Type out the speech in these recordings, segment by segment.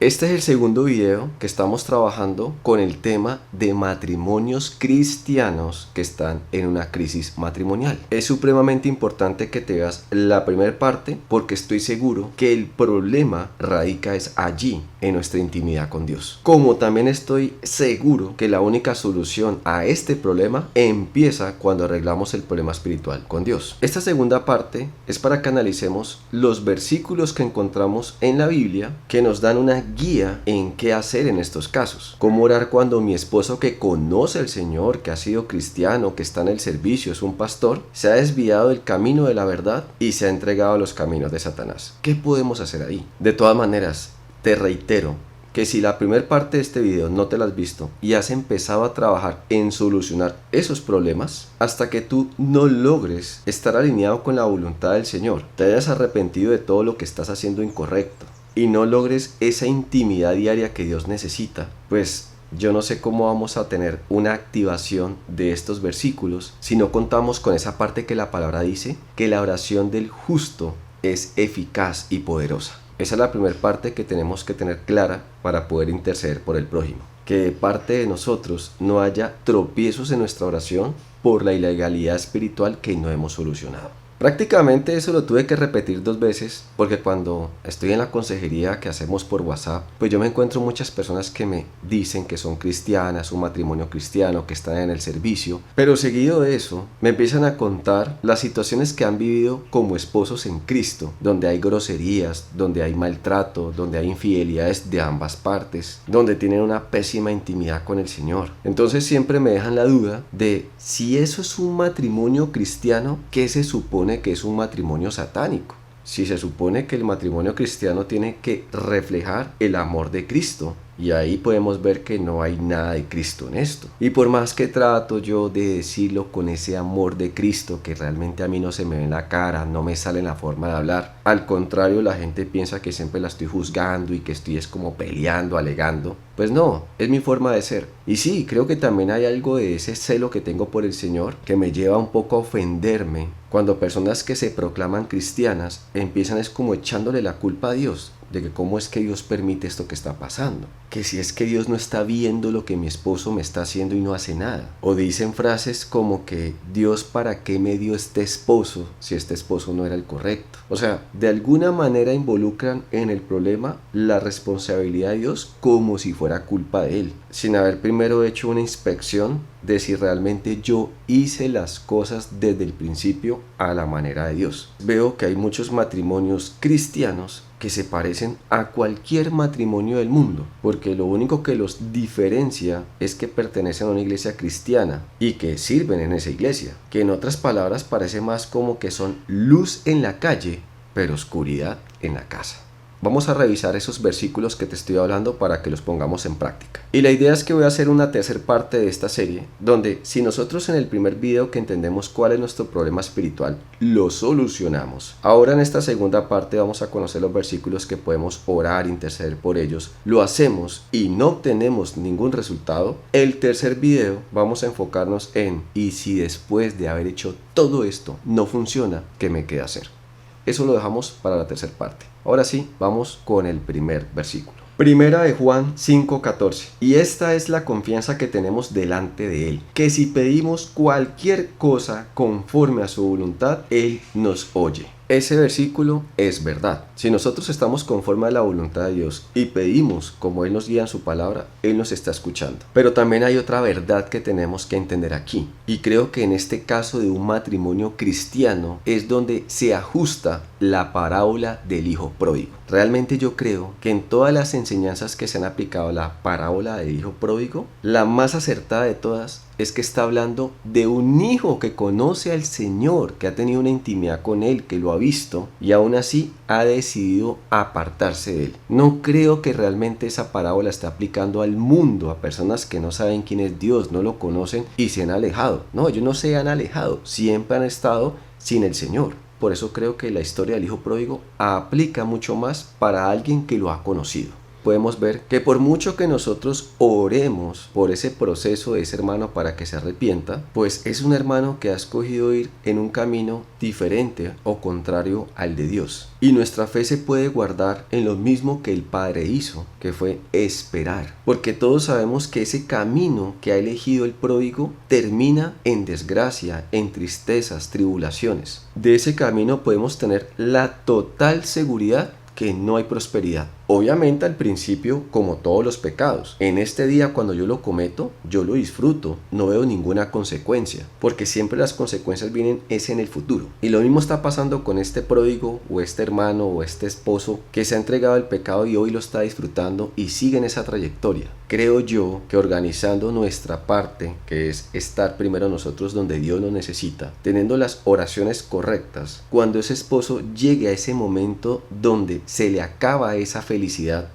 Este es el segundo video que estamos trabajando con el tema de matrimonios cristianos que están en una crisis matrimonial. Es supremamente importante que te veas la primera parte porque estoy seguro que el problema radica es allí, en nuestra intimidad con Dios. Como también estoy seguro que la única solución a este problema empieza cuando arreglamos el problema espiritual con Dios. Esta segunda parte es para que analicemos los versículos que encontramos en la Biblia que nos dan una guía en qué hacer en estos casos. Cómo orar cuando mi esposo, que conoce al Señor, que ha sido cristiano, que está en el servicio, es un pastor, se ha desviado del camino de la verdad y se ha entregado a los caminos de Satanás. ¿Qué podemos hacer ahí? De todas maneras, te reitero que si la primera parte de este video no te la has visto y has empezado a trabajar en solucionar esos problemas, hasta que tú no logres estar alineado con la voluntad del Señor, te hayas arrepentido de todo lo que estás haciendo incorrecto y no logres esa intimidad diaria que Dios necesita, pues yo no sé cómo vamos a tener una activación de estos versículos si no contamos con esa parte que la palabra dice, que la oración del justo es eficaz y poderosa. Esa es la primera parte que tenemos que tener clara para poder interceder por el prójimo. Que de parte de nosotros no haya tropiezos en nuestra oración por la ilegalidad espiritual que no hemos solucionado. Prácticamente eso lo tuve que repetir 2 veces porque cuando estoy en la consejería que hacemos por WhatsApp, pues yo me encuentro muchas personas que me dicen que son cristianas, un matrimonio cristiano, que están en el servicio, pero seguido de eso me empiezan a contar las situaciones que han vivido como esposos en Cristo, donde hay groserías, donde hay maltrato, donde hay infidelidades de ambas partes, donde tienen una pésima intimidad con el Señor. Entonces siempre me dejan la duda de si eso es un matrimonio cristiano, ¿qué se supone que es un matrimonio satánico? Si se supone que el matrimonio cristiano tiene que reflejar el amor de Cristo, y ahí podemos ver que no hay nada de Cristo en esto. Y por más que trato yo de decirlo con ese amor de Cristo, que realmente a mí no se me ve en la cara, no me sale en la forma de hablar, al contrario, la gente piensa que siempre la estoy juzgando y que estoy es como peleando, alegando. Pues no, es mi forma de ser. Y sí, creo que también hay algo de ese celo que tengo por el Señor que me lleva un poco a ofenderme cuando personas que se proclaman cristianas empiezan es como echándole la culpa a Dios, de que cómo es que Dios permite esto que está pasando, que si es que Dios no está viendo lo que mi esposo me está haciendo y no hace nada, o dicen frases como que Dios, ¿para qué me dio este esposo si este esposo no era el correcto? O sea, de alguna manera involucran en el problema la responsabilidad de Dios como si fuera culpa de él, sin haber primero hecho una inspección de si realmente yo hice las cosas desde el principio a la manera de Dios. Veo que hay muchos matrimonios cristianos que se parecen a cualquier matrimonio del mundo, porque lo único que los diferencia es que pertenecen a una iglesia cristiana y que sirven en esa iglesia, que en otras palabras parece más como que son luz en la calle, pero oscuridad en la casa. Vamos a revisar esos versículos que te estoy hablando para que los pongamos en práctica. Y la idea es que voy a hacer una tercera parte de esta serie, donde si nosotros en el primer video que entendemos cuál es nuestro problema espiritual, lo solucionamos. Ahora en esta segunda parte vamos a conocer los versículos que podemos orar, interceder por ellos. Lo hacemos y no obtenemos ningún resultado. El tercer video vamos a enfocarnos en, y si después de haber hecho todo esto no funciona, ¿qué me queda hacer? Eso lo dejamos para la tercera parte. Ahora sí, vamos con el primer versículo. Primera de Juan 5:14. Y esta es la confianza que tenemos delante de Él, que si pedimos cualquier cosa conforme a su voluntad, Él nos oye. Ese versículo es verdad. Si nosotros estamos conforme a la voluntad de Dios y pedimos como Él nos guía en su palabra, Él nos está escuchando. Pero también hay otra verdad que tenemos que entender aquí. Y creo que en este caso de un matrimonio cristiano es donde se ajusta la parábola del hijo pródigo. Realmente yo creo que en todas las enseñanzas que se han aplicado a la parábola del hijo pródigo, la más acertada de todas es que está hablando de un hijo que conoce al Señor, que ha tenido una intimidad con Él, que lo ha visto y aún así ha decidido apartarse de Él. No creo que realmente esa parábola esté aplicando al mundo, a personas que no saben quién es Dios, no lo conocen y se han alejado. No, ellos no se han alejado, siempre han estado sin el Señor. Por eso creo que la historia del hijo pródigo aplica mucho más para alguien que lo ha conocido. podemos ver que por mucho que nosotros oremos por ese proceso de ese hermano para que se arrepienta, pues es un hermano que ha escogido ir en un camino diferente o contrario al de Dios. Y nuestra fe se puede guardar en lo mismo que el Padre hizo, que fue esperar. Porque todos sabemos que ese camino que ha elegido el pródigo termina en desgracia, en tristezas, tribulaciones. De ese camino podemos tener la total seguridad que no hay prosperidad. Obviamente al principio, como todos los pecados, en este día cuando yo lo cometo, yo lo disfruto, no veo ninguna consecuencia, porque siempre las consecuencias vienen en el futuro. Y lo mismo está pasando con este pródigo o este hermano o este esposo que se ha entregado al pecado y hoy lo está disfrutando y sigue en esa trayectoria. Creo yo que organizando nuestra parte, que es estar primero nosotros donde Dios nos necesita, teniendo las oraciones correctas, cuando ese esposo llegue a ese momento donde se le acaba esa felicidad,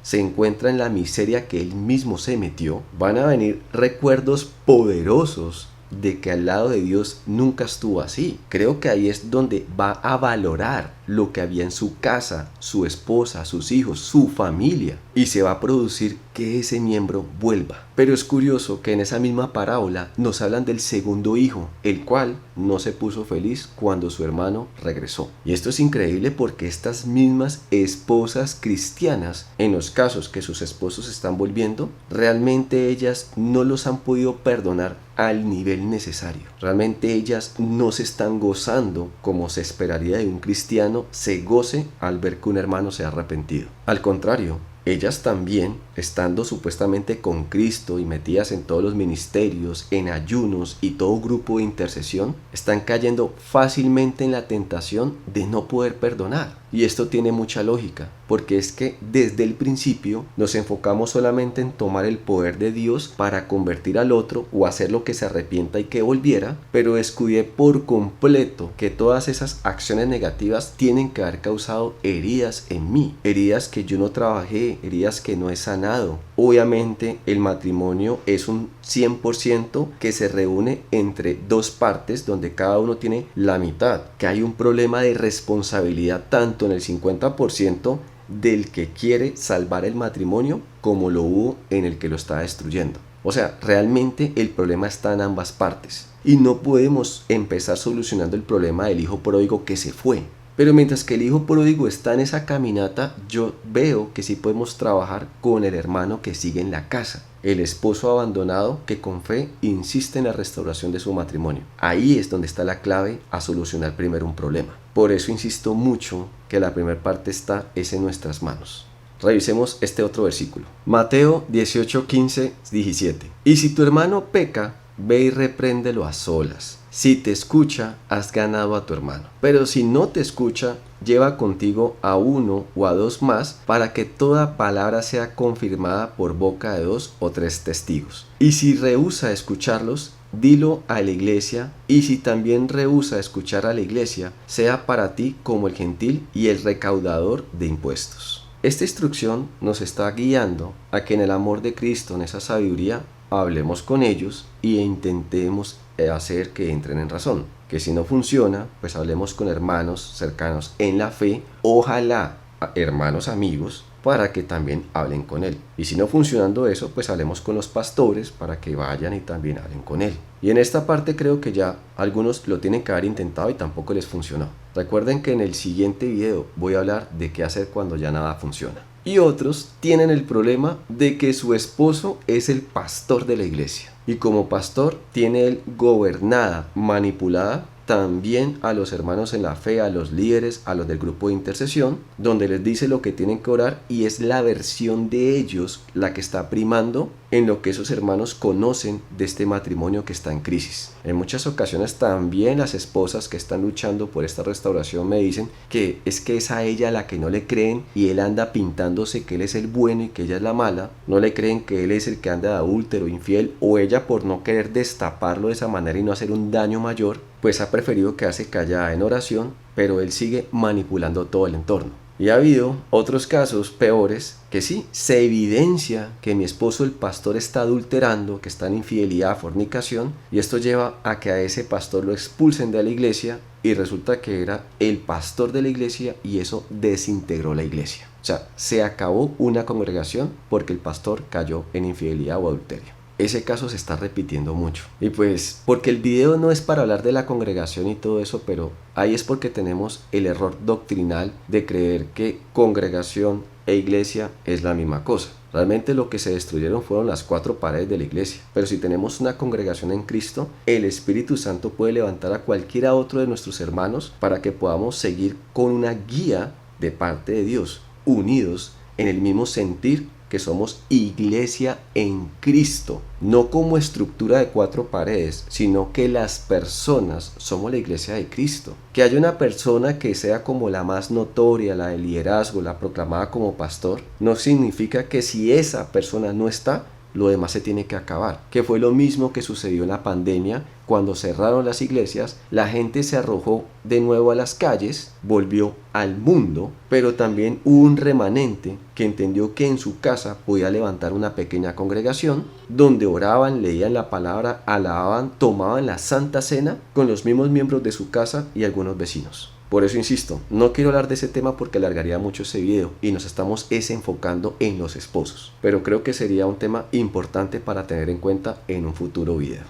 se encuentra en la miseria que él mismo se metió, van a venir recuerdos poderosos de que al lado de Dios nunca estuvo así. Creo que ahí es donde va a valorar lo que había en su casa, su esposa, sus hijos, su familia, y se va a producir que ese miembro vuelva. Pero es curioso que en esa misma parábola nos hablan del segundo hijo, el cual no se puso feliz cuando su hermano regresó. Y esto es increíble porque estas mismas esposas cristianas, en los casos que sus esposos están volviendo, realmente ellas no los han podido perdonar al nivel necesario. Realmente ellas no se están gozando como se esperaría de un cristiano se goce al ver que un hermano se ha arrepentido. Al contrario, ellas también, estando supuestamente con Cristo y metidas en todos los ministerios, en ayunos y todo grupo de intercesión, están cayendo fácilmente en la tentación de no poder perdonar. Y esto tiene mucha lógica, porque es que desde el principio nos enfocamos solamente en tomar el poder de Dios para convertir al otro o hacer lo que se arrepienta y que volviera, pero descuidé por completo que todas esas acciones negativas tienen que haber causado heridas en mí, heridas que yo no trabajé, heridas que no he sanado. Obviamente el matrimonio es un 100% que se reúne entre dos partes donde cada uno tiene la mitad, que hay un problema de responsabilidad tanto en el 50% del que quiere salvar el matrimonio como lo hubo en el que lo está destruyendo. O sea, realmente el problema está en ambas partes y no podemos empezar solucionando el problema del hijo pródigo que se fue. Pero mientras que el hijo pródigo está en esa caminata, yo veo que sí podemos trabajar con el hermano que sigue en la casa, el esposo abandonado que con fe insiste en la restauración de su matrimonio. Ahí es donde está la clave a solucionar primero un problema. Por eso insisto mucho que la primera parte es en nuestras manos. Revisemos este otro versículo. Mateo 18, 15, 17. Y si tu hermano peca, ve y repréndelo a solas. Si te escucha, has ganado a tu hermano. Pero si no te escucha, lleva contigo a uno o a dos más para que toda palabra sea confirmada por boca de 2 o 3 testigos. Y si rehúsa escucharlos, dilo a la iglesia, y si también rehúsa escuchar a la iglesia, sea para ti como el gentil y el recaudador de impuestos. Esta instrucción nos está guiando a que en el amor de Cristo, en esa sabiduría, hablemos con ellos e intentemos hacer que entren en razón. Que si no funciona, pues hablemos con hermanos cercanos en la fe, ojalá hermanos amigos, para que también hablen con él. Y si no funcionando eso, pues hablemos con los pastores para que vayan y también hablen con él. Y en esta parte creo que ya algunos lo tienen que haber intentado y tampoco les funcionó. Recuerden que en el siguiente video voy a hablar de qué hacer cuando ya nada funciona. Y otros tienen el problema de que su esposo es el pastor de la iglesia. Y como pastor tiene él gobernada, manipulada también a los hermanos en la fe, a los líderes, a los del grupo de intercesión, donde les dice lo que tienen que orar y es la versión de ellos la que está primando en lo que esos hermanos conocen de este matrimonio que está en crisis. En muchas ocasiones también las esposas que están luchando por esta restauración me dicen que es a ella la que no le creen y él anda pintándose que él es el bueno y que ella es la mala. No le creen que él es el que anda de adúltero, infiel, o ella por no querer destaparlo de esa manera y no hacer un daño mayor, pues ha preferido quedarse callada en oración, pero él sigue manipulando todo el entorno. Y ha habido otros casos peores que sí, se evidencia que mi esposo el pastor está adulterando, que está en infidelidad, fornicación, y esto lleva a que a ese pastor lo expulsen de la iglesia y resulta que era el pastor de la iglesia y eso desintegró la iglesia. O sea, se acabó una congregación porque el pastor cayó en infidelidad o adulterio. Ese caso se está repitiendo mucho. Y pues, porque el video no es para hablar de la congregación y todo eso, pero ahí es porque tenemos el error doctrinal de creer que congregación e iglesia es la misma cosa. Realmente lo que se destruyeron fueron las 4 paredes de la iglesia. Pero si tenemos una congregación en Cristo, el Espíritu Santo puede levantar a cualquiera otro de nuestros hermanos para que podamos seguir con una guía de parte de Dios, unidos en el mismo sentir que somos iglesia en Cristo, no como estructura de 4 paredes, sino que las personas somos la iglesia de Cristo. Que haya una persona que sea como la más notoria, la de liderazgo, la proclamada como pastor, no significa que si esa persona no está, lo demás se tiene que acabar. Que fue lo mismo que sucedió en la pandemia, cuando cerraron las iglesias, la gente se arrojó de nuevo a las calles, volvió al mundo, pero también hubo un remanente que entendió que en su casa podía levantar una pequeña congregación, donde oraban, leían la palabra, alababan, tomaban la Santa Cena con los mismos miembros de su casa y algunos vecinos. Por eso insisto, no quiero hablar de ese tema porque alargaría mucho ese video y nos estamos enfocando en los esposos, pero creo que sería un tema importante para tener en cuenta en un futuro video.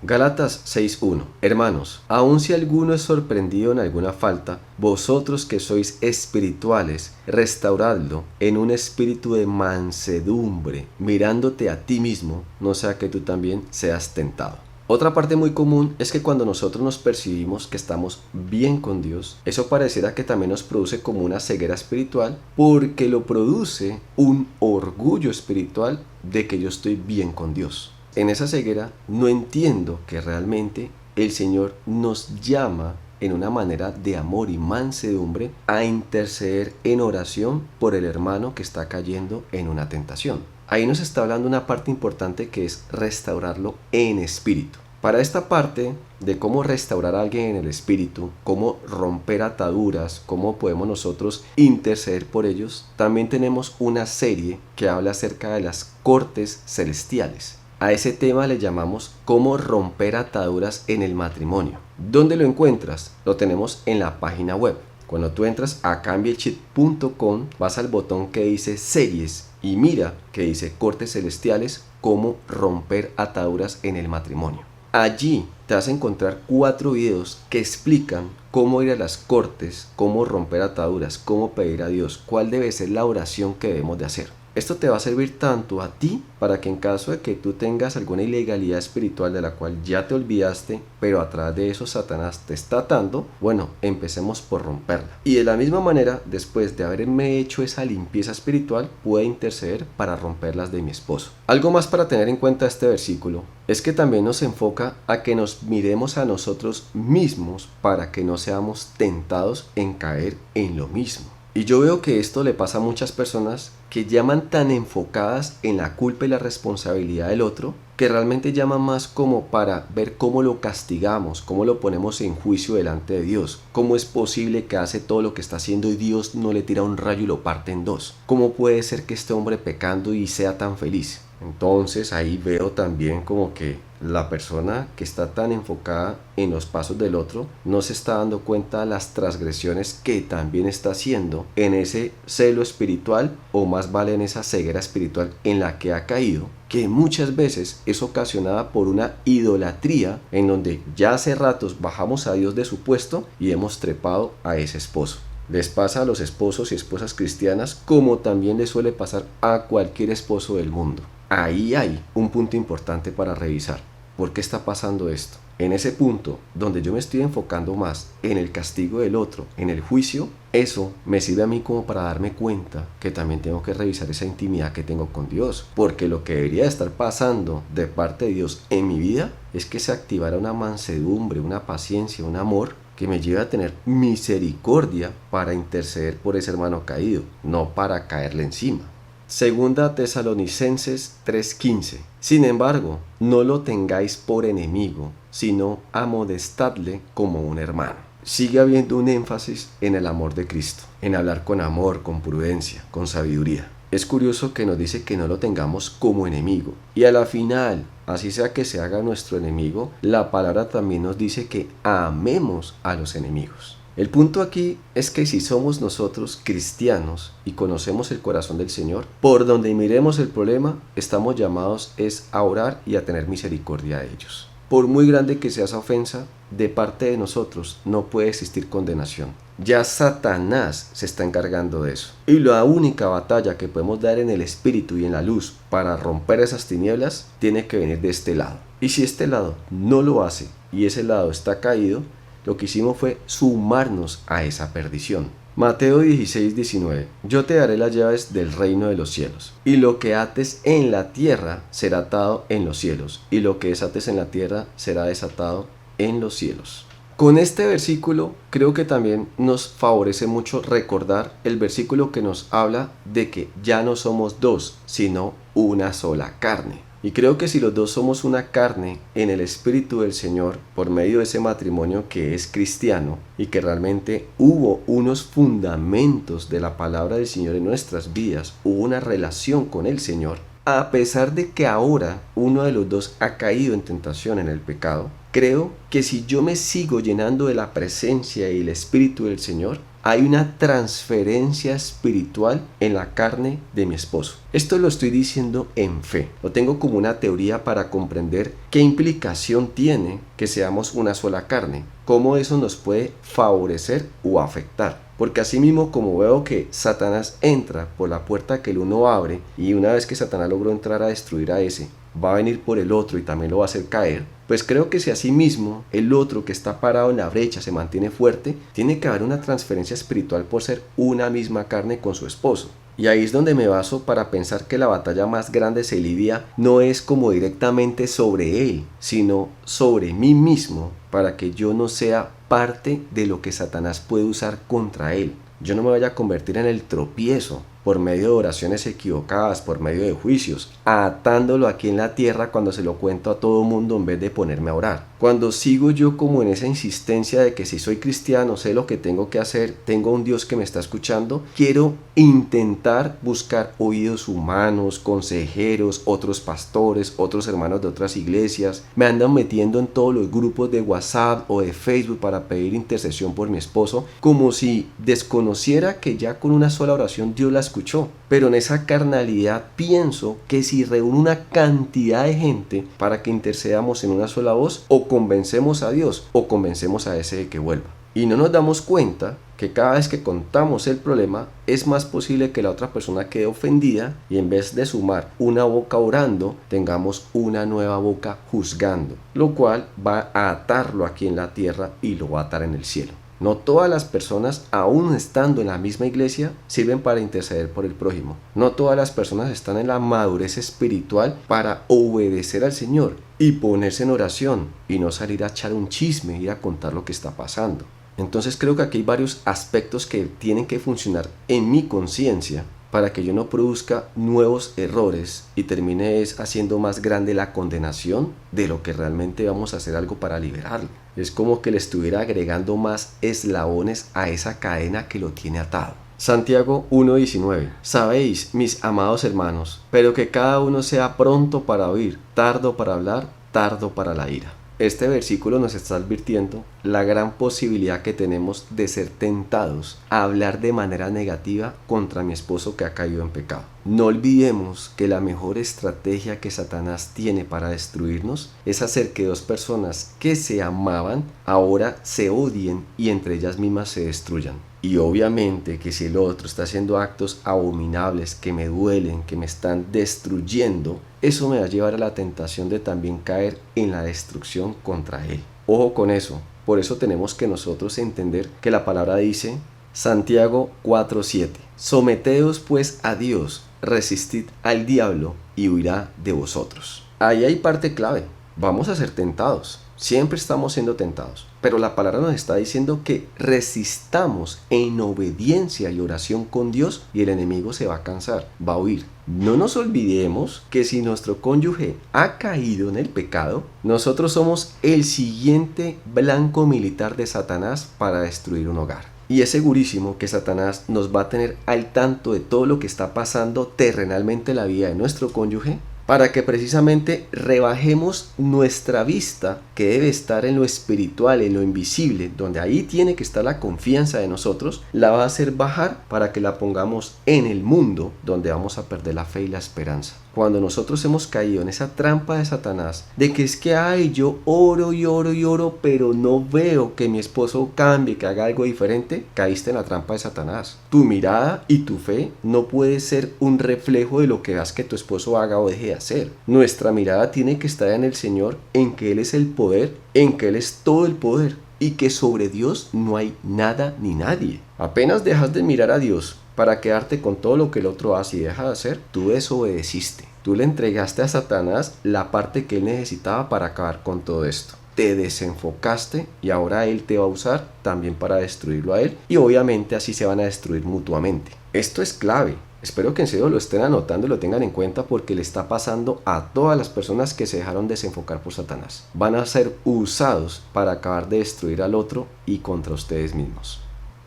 Gálatas 6:1. Hermanos, aun si alguno es sorprendido en alguna falta, vosotros que sois espirituales, restauradlo en un espíritu de mansedumbre, mirándote a ti mismo, no sea que tú también seas tentado. Otra parte muy común es que cuando nosotros nos percibimos que estamos bien con Dios, eso pareciera que también nos produce como una ceguera espiritual, porque lo produce un orgullo espiritual de que yo estoy bien con Dios. En esa ceguera no entiendo que realmente el Señor nos llama en una manera de amor y mansedumbre a interceder en oración por el hermano que está cayendo en una tentación. Ahí nos está hablando una parte importante que es restaurarlo en espíritu. Para esta parte de cómo restaurar a alguien en el espíritu, cómo romper ataduras, cómo podemos nosotros interceder por ellos, también tenemos una serie que habla acerca de las cortes celestiales. A ese tema le llamamos cómo romper ataduras en el matrimonio. ¿Dónde lo encuentras? Lo tenemos en la página web. Cuando tú entras a cambiechip.com, vas al botón que dice series y mira que dice cortes celestiales, cómo romper ataduras en el matrimonio. Allí te vas a encontrar 4 videos que explican cómo ir a las cortes, cómo romper ataduras, cómo pedir a Dios, cuál debe ser la oración que debemos de hacer. Esto te va a servir tanto a ti para que en caso de que tú tengas alguna ilegalidad espiritual de la cual ya te olvidaste, pero a través de eso Satanás te está atando, bueno, empecemos por romperla. Y de la misma manera, después de haberme hecho esa limpieza espiritual, puedo interceder para romperlas de mi esposo. Algo más para tener en cuenta este versículo es que también nos enfoca a que nos miremos a nosotros mismos para que no seamos tentados en caer en lo mismo. Y yo veo que esto le pasa a muchas personas que llaman tan enfocadas en la culpa y la responsabilidad del otro, que realmente llaman más como para ver cómo lo castigamos, cómo lo ponemos en juicio delante de Dios. ¿Cómo es posible que hace todo lo que está haciendo y Dios no le tira un rayo y lo parte en 2? ¿Cómo puede ser que este hombre pecando y sea tan feliz? Entonces ahí veo también como que la persona que está tan enfocada en los pasos del otro no se está dando cuenta de las transgresiones que también está haciendo en ese celo espiritual, o más vale en esa ceguera espiritual en la que ha caído, que muchas veces es ocasionada por una idolatría en donde ya hace ratos bajamos a Dios de su puesto y hemos trepado a ese esposo. Les pasa a los esposos y esposas cristianas como también les suele pasar a cualquier esposo del mundo. Ahí hay un punto importante para revisar. ¿Por qué está pasando esto? En ese punto donde yo me estoy enfocando más en el castigo del otro, en el juicio, eso me sirve a mí como para darme cuenta que también tengo que revisar esa intimidad que tengo con Dios. Porque lo que debería estar pasando de parte de Dios en mi vida es que se activara una mansedumbre, una paciencia, un amor que me lleve a tener misericordia para interceder por ese hermano caído, no para caerle encima. Segunda Tesalonicenses 3:15. Sin embargo, no lo tengáis por enemigo, sino amodestadle como un hermano. sigue habiendo un énfasis en el amor de Cristo, en hablar con amor, con prudencia, con sabiduría. Es curioso que nos dice que no lo tengamos como enemigo. Y a la final, así sea que se haga nuestro enemigo, la palabra también nos dice que amemos a los enemigos. El punto aquí es que si somos nosotros cristianos y conocemos el corazón del Señor, por donde miremos el problema, estamos llamados es a orar y a tener misericordia de ellos. Por muy grande que sea esa ofensa, de parte de nosotros no puede existir condenación. Ya Satanás se está encargando de eso. Y la única batalla que podemos dar en el espíritu y en la luz para romper esas tinieblas tiene que venir de este lado. Y si este lado no lo hace y ese lado está caído, lo que hicimos fue sumarnos a esa perdición. Mateo 16:19. Yo te daré las llaves del reino de los cielos, y lo que ates en la tierra será atado en los cielos, y lo que desates en la tierra será desatado en los cielos. Con este versículo creo que también nos favorece mucho recordar el versículo que nos habla de que ya no somos dos, sino una sola carne. Y creo que si los dos somos una carne en el Espíritu del Señor, por medio de ese matrimonio que es cristiano, y que realmente hubo unos fundamentos de la palabra del Señor en nuestras vidas, hubo una relación con el Señor, a pesar de que ahora uno de los dos ha caído en tentación, en el pecado, creo que si yo me sigo llenando de la presencia y el Espíritu del Señor, hay una transferencia espiritual en la carne de mi esposo. Esto lo estoy diciendo en fe. Lo tengo como una teoría para comprender qué implicación tiene que seamos una sola carne. Cómo eso nos puede favorecer o afectar. Porque así mismo como veo que Satanás entra por la puerta que el uno abre, y una vez que Satanás logró entrar a destruir a ese, va a venir por el otro y también lo va a hacer caer, pues creo que si así mismo el otro que está parado en la brecha se mantiene fuerte, tiene que haber una transferencia espiritual por ser una misma carne con su esposo. Y ahí es donde me baso para pensar que la batalla más grande se lidia no es como directamente sobre él, sino sobre mí mismo, para que yo no sea parte de lo que Satanás puede usar contra él. Yo no me vaya a convertir en el tropiezo por medio de oraciones equivocadas, por medio de juicios, atándolo aquí en la tierra cuando se lo cuento a todo mundo en vez de ponerme a orar. Cuando sigo yo como en esa insistencia de que si soy cristiano, sé lo que tengo que hacer, tengo un Dios que me está escuchando, quiero intentar buscar oídos humanos, consejeros, otros pastores, otros hermanos de otras iglesias, me andan metiendo en todos los grupos de WhatsApp o de Facebook para pedir intercesión por mi esposo, como si desconociera que ya con una sola oración Dios la escuchó. Pero en esa carnalidad pienso que si reúno una cantidad de gente para que intercedamos en una sola voz, o convencemos a Dios o convencemos a ese de que vuelva. Y no nos damos cuenta que cada vez que contamos el problema es más posible que la otra persona quede ofendida y en vez de sumar una boca orando, tengamos una nueva boca juzgando, lo cual va a atarlo aquí en la tierra y lo va a atar en el cielo. No todas las personas, aún estando en la misma iglesia, sirven para interceder por el prójimo. No todas las personas están en la madurez espiritual para obedecer al Señor y ponerse en oración y no salir a echar un chisme, ir a contar lo que está pasando. Entonces creo que aquí hay varios aspectos que tienen que funcionar en mi conciencia para que yo no produzca nuevos errores y termine haciendo más grande la condenación de lo que realmente vamos a hacer algo para liberarlo. Es como que le estuviera agregando más eslabones a esa cadena que lo tiene atado. Santiago 1:19. Sabéis, mis amados hermanos, pero que cada uno sea pronto para oír, tardo para hablar, tardo para la ira. Este versículo nos está advirtiendo la gran posibilidad que tenemos de ser tentados a hablar de manera negativa contra mi esposo que ha caído en pecado. No olvidemos que la mejor estrategia que Satanás tiene para destruirnos es hacer que dos personas que se amaban ahora se odien y entre ellas mismas se destruyan. Y obviamente que si el otro está haciendo actos abominables que me duelen, que me están destruyendo, eso me va a llevar a la tentación de también caer en la destrucción contra él. Ojo con eso. Por eso tenemos que nosotros entender que la palabra dice, Santiago 4:7, someteos pues a Dios, resistid al diablo y huirá de vosotros. Ahí hay parte clave. Vamos a ser tentados. Siempre estamos siendo tentados, pero la palabra nos está diciendo que resistamos en obediencia y oración con Dios y el enemigo se va a cansar, va a huir. No nos olvidemos que si nuestro cónyuge ha caído en el pecado, nosotros somos el siguiente blanco militar de Satanás para destruir un hogar. Y es segurísimo que Satanás nos va a tener al tanto de todo lo que está pasando terrenalmente en la vida de nuestro cónyuge, para que precisamente rebajemos nuestra vista, que debe estar en lo espiritual, en lo invisible, donde ahí tiene que estar la confianza de nosotros, la va a hacer bajar para que la pongamos en el mundo, donde vamos a perder la fe y la esperanza. Cuando nosotros hemos caído en esa trampa de Satanás, de que es que yo oro y oro y oro, pero no veo que mi esposo cambie, que haga algo diferente, caíste en la trampa de Satanás. Tu mirada y tu fe no puede ser un reflejo de lo que veas que tu esposo haga o deje de hacer. Nuestra mirada tiene que estar en el Señor, en que Él es el poder, en que Él es todo el poder y que sobre Dios no hay nada ni nadie. Apenas dejas de mirar a Dios para quedarte con todo lo que el otro hace y deja de hacer, tú desobedeciste. Tú le entregaste a Satanás la parte que él necesitaba para acabar con todo esto. Te desenfocaste y ahora él te va a usar también para destruirlo a él y obviamente así se van a destruir mutuamente. Esto es clave. Espero que en serio lo estén anotando y lo tengan en cuenta porque le está pasando a todas las personas que se dejaron desenfocar por Satanás. Van a ser usados para acabar de destruir al otro y contra ustedes mismos.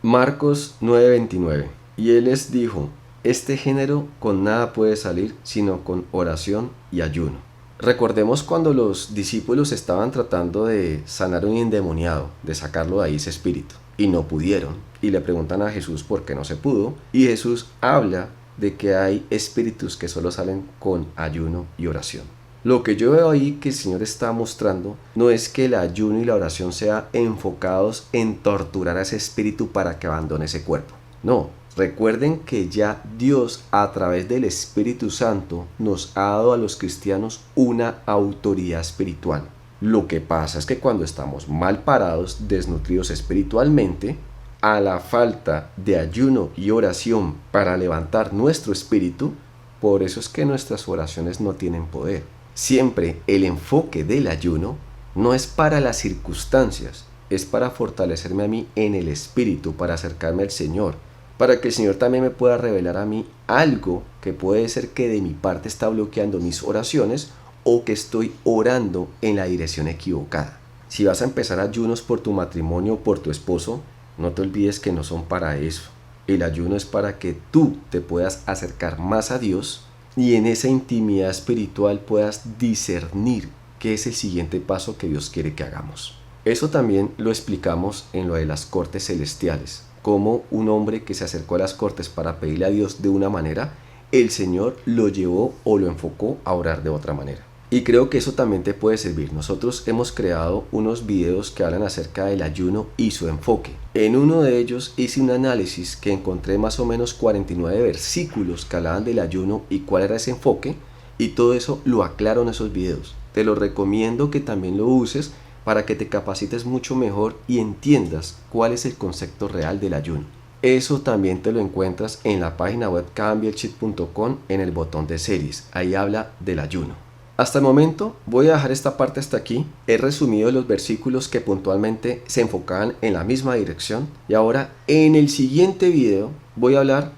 Marcos 9:29. Y él les dijo: este género con nada puede salir sino con oración y ayuno. Recordemos cuando los discípulos estaban tratando de sanar un endemoniado, de sacarlo de ahí ese espíritu, y no pudieron, y le preguntan a Jesús por qué no se pudo, y Jesús habla de que hay espíritus que solo salen con ayuno y oración. Lo que yo veo ahí que el Señor está mostrando no es que el ayuno y la oración sean enfocados en torturar a ese espíritu para que abandone ese cuerpo. No, recuerden que ya Dios a través del Espíritu Santo nos ha dado a los cristianos una autoridad espiritual. Lo que pasa es que cuando estamos mal parados, desnutridos espiritualmente, a la falta de ayuno y oración para levantar nuestro espíritu, por eso es que nuestras oraciones no tienen poder. Siempre el enfoque del ayuno no es para las circunstancias, es para fortalecerme a mí en el espíritu, para acercarme al Señor, para que el Señor también me pueda revelar a mí algo que puede ser que de mi parte está bloqueando mis oraciones o que estoy orando en la dirección equivocada. Si vas a empezar ayunos por tu matrimonio o por tu esposo, no te olvides que no son para eso. El ayuno es para que tú te puedas acercar más a Dios y en esa intimidad espiritual puedas discernir qué es el siguiente paso que Dios quiere que hagamos. Eso también lo explicamos en lo de las cortes celestiales. Como un hombre que se acercó a las cortes para pedirle a Dios de una manera, el Señor lo llevó o lo enfocó a orar de otra manera. Y creo que eso también te puede servir. Nosotros hemos creado unos videos que hablan acerca del ayuno y su enfoque. En uno de ellos hice un análisis que encontré más o menos 49 versículos que hablaban del ayuno y cuál era ese enfoque, y todo eso lo aclaro en esos videos. Te lo recomiendo que también lo uses para que te capacites mucho mejor y entiendas cuál es el concepto real del ayuno. Eso también te lo encuentras en la página web cambiaelchip.com en el botón de series. Ahí habla del ayuno. Hasta el momento voy a dejar esta parte hasta aquí. He resumido los versículos que puntualmente se enfocaban en la misma dirección. Y ahora en el siguiente video voy a hablar,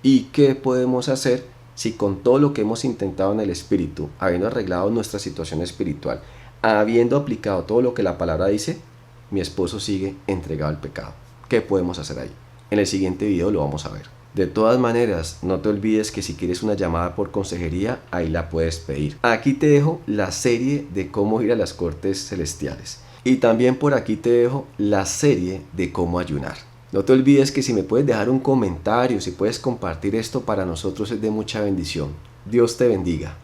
¿y qué podemos hacer si con todo lo que hemos intentado en el espíritu, habiendo arreglado nuestra situación espiritual, habiendo aplicado todo lo que la palabra dice, mi esposo sigue entregado al pecado? ¿Qué podemos hacer ahí? En el siguiente video lo vamos a ver. De todas maneras, no te olvides que si quieres una llamada por consejería, ahí la puedes pedir. Aquí te dejo la serie de cómo ir a las cortes celestiales. Y también por aquí te dejo la serie de cómo ayunar. No te olvides que si me puedes dejar un comentario, si puedes compartir esto, para nosotros es de mucha bendición. Dios te bendiga.